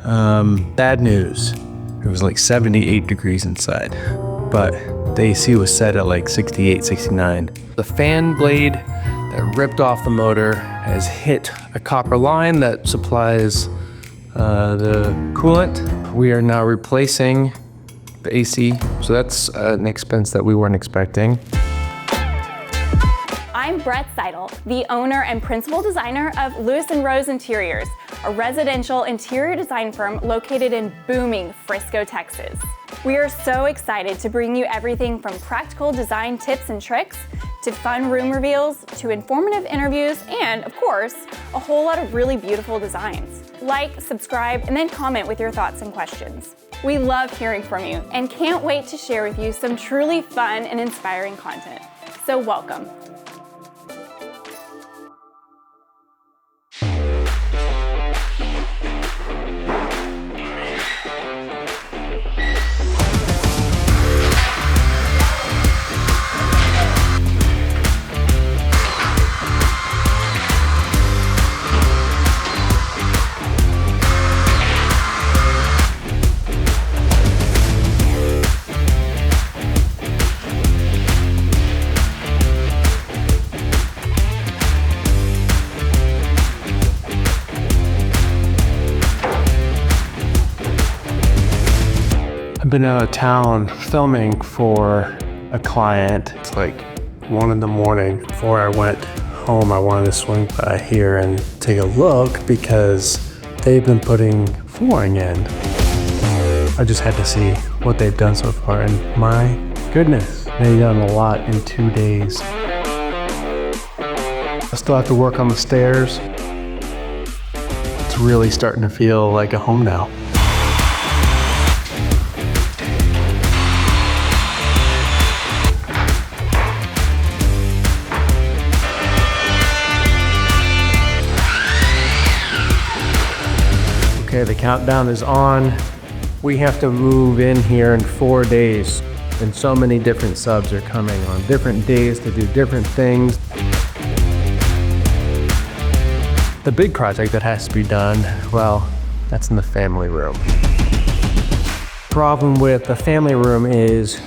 Bad news. It was like 78 degrees inside, but the AC was set at like 68, 69. The fan blade that ripped off the motor has hit a copper line that supplies the coolant. We are now replacing the AC, so that's an expense that we weren't expecting. I'm Brett Seidel, the owner and principal designer of Lewis & Rose Interiors, a residential interior design firm located in booming Frisco, Texas. We are so excited to bring you everything from practical design tips and tricks, to fun room reveals, to informative interviews, and of course, a whole lot of really beautiful designs. Like, subscribe, and then comment with your thoughts and questions. We love hearing from you and can't wait to share with you some truly fun and inspiring content. So welcome. I've been out of town filming for a client. It's like 1 in the morning. Before I went home, I wanted to swing by here and take a look because they've been putting flooring in. I just had to see what they've done so far, and my goodness, they've done a lot in 2 days. I still have to work on the stairs. It's really starting to feel like a home now. Okay, the countdown is on. We have to move in here in 4 days, and so many different subs are coming on different days to do different things. The big project that has to be done, well, that's in the family room. Problem with the family room is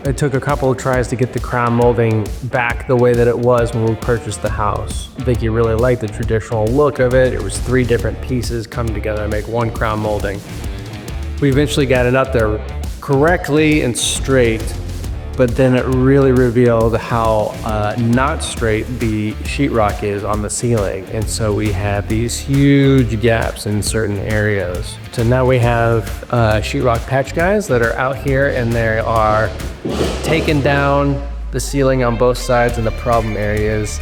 it took a couple of tries to get the crown molding back the way that it was when we purchased the house. Vicky really liked the traditional look of it. It was 3 different pieces coming together to make one crown molding. We eventually got it up there correctly and straight, but then it really revealed how not straight the sheetrock is on the ceiling. And so we have these huge gaps in certain areas. So now we have sheetrock patch guys that are out here, and they are taking down the ceiling on both sides in the problem areas.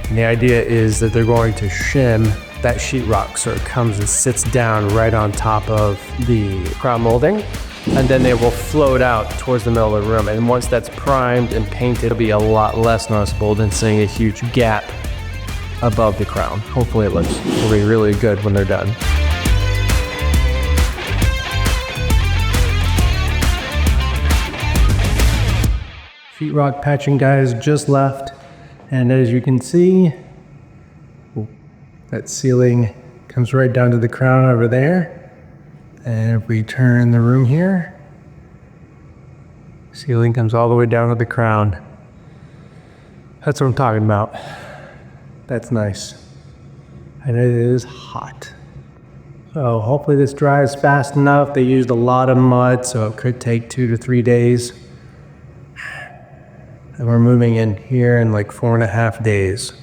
And the idea is that they're going to shim that sheetrock so it comes and sits down right on top of the crown molding. And then they will float out towards the middle of the room. And once that's primed and painted, it'll be a lot less noticeable than seeing a huge gap above the crown. Hopefully it will be really good when they're done. Sheetrock patching guys just left. And as you can see, that ceiling comes right down to the crown over there. And if we turn the room here, ceiling comes all the way down to the crown. That's what I'm talking about. That's nice. And it is hot. So hopefully this dries fast enough. They used a lot of mud, so it could take 2 to 3 days. And we're moving in here in like 4.5 days.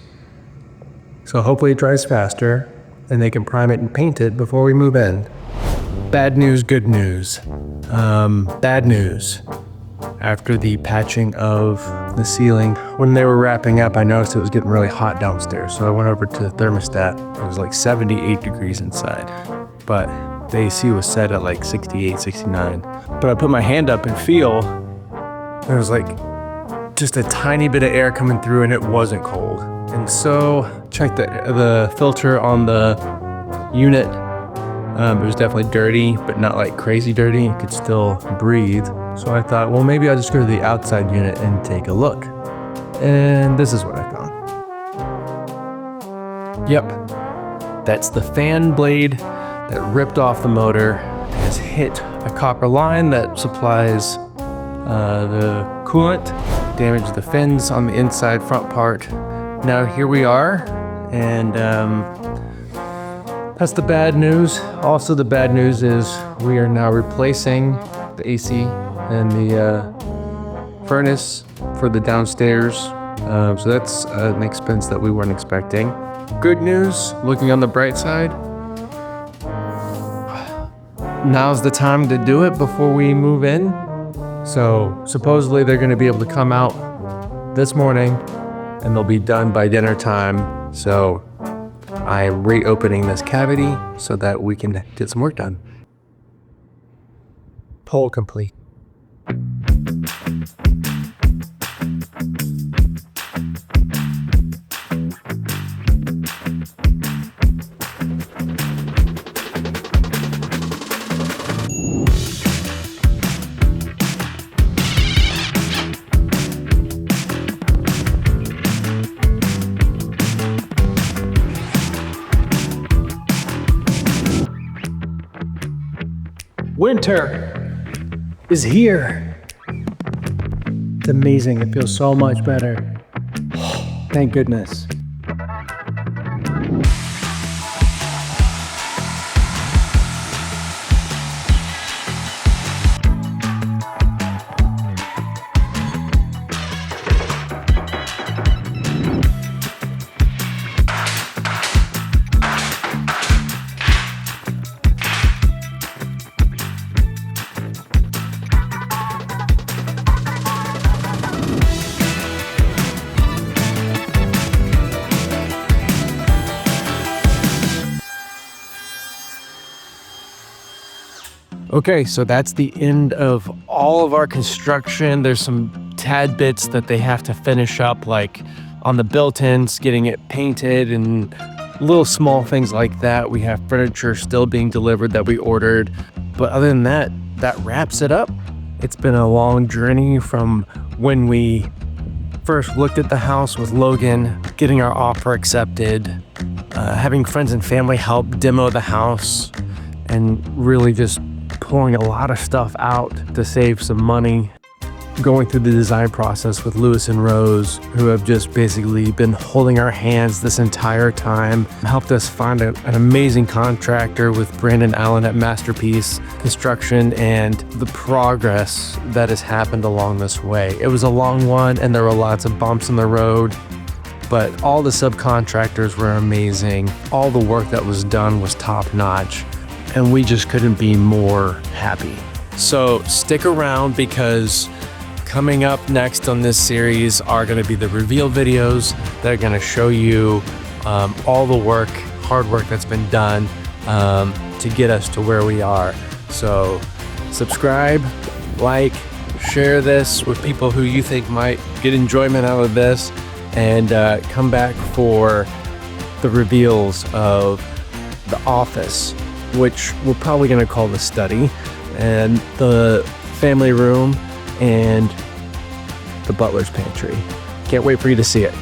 So hopefully it dries faster, and they can prime it and paint it before we move in. Bad news, good news. Bad news. After the patching of the ceiling, when they were wrapping up, I noticed it was getting really hot downstairs. So I went over to the thermostat. It was like 78 degrees inside, but the AC was set at like 68, 69. But I put my hand up and feel, there was like just a tiny bit of air coming through, and it wasn't cold. And so checked the filter on the unit. It was definitely dirty, but not like crazy dirty. You could still breathe. So I thought, well, maybe I'll just go to the outside unit and take a look. And this is what I found. Yep, that's the fan blade that ripped off the motor, has hit a copper line that supplies the coolant, damaged the fins on the inside front part. Now here we are, and that's the bad news. Also, the bad news is we are now replacing the AC and the furnace for the downstairs. So that's an expense that we weren't expecting. Good news, looking on the bright side, now's the time to do it before we move in. So supposedly they're going to be able to come out this morning and they'll be done by dinner time. So I'm reopening this cavity so that we can get some work done. Pole complete. Winter is here. It's amazing. It feels so much better. Thank goodness. Okay, so that's the end of all of our construction. There's some tad bits that they have to finish up, like on the built-ins, getting it painted and little small things like that. We have furniture still being delivered that we ordered. But other than that, that wraps it up. It's been a long journey from when we first looked at the house with Logan, getting our offer accepted, having friends and family help demo the house, and really just pulling a lot of stuff out to save some money, going through the design process with Lewis and Rose, who have just basically been holding our hands this entire time, helped us find an amazing contractor with Brandon Allen at Masterpiece Construction, and the progress that has happened along this way. It was a long one and there were lots of bumps in the road, but all the subcontractors were amazing. All the work that was done was top notch. And we just couldn't be more happy. So stick around, because coming up next on this series are going to be the reveal videos that are going to show you all the work, hard work that's been done to get us to where we are. So subscribe, like, share this with people who you think might get enjoyment out of this, and come back for the reveals of the office, which we're probably going to call the study, and the family room, and the butler's pantry. Can't wait for you to see it.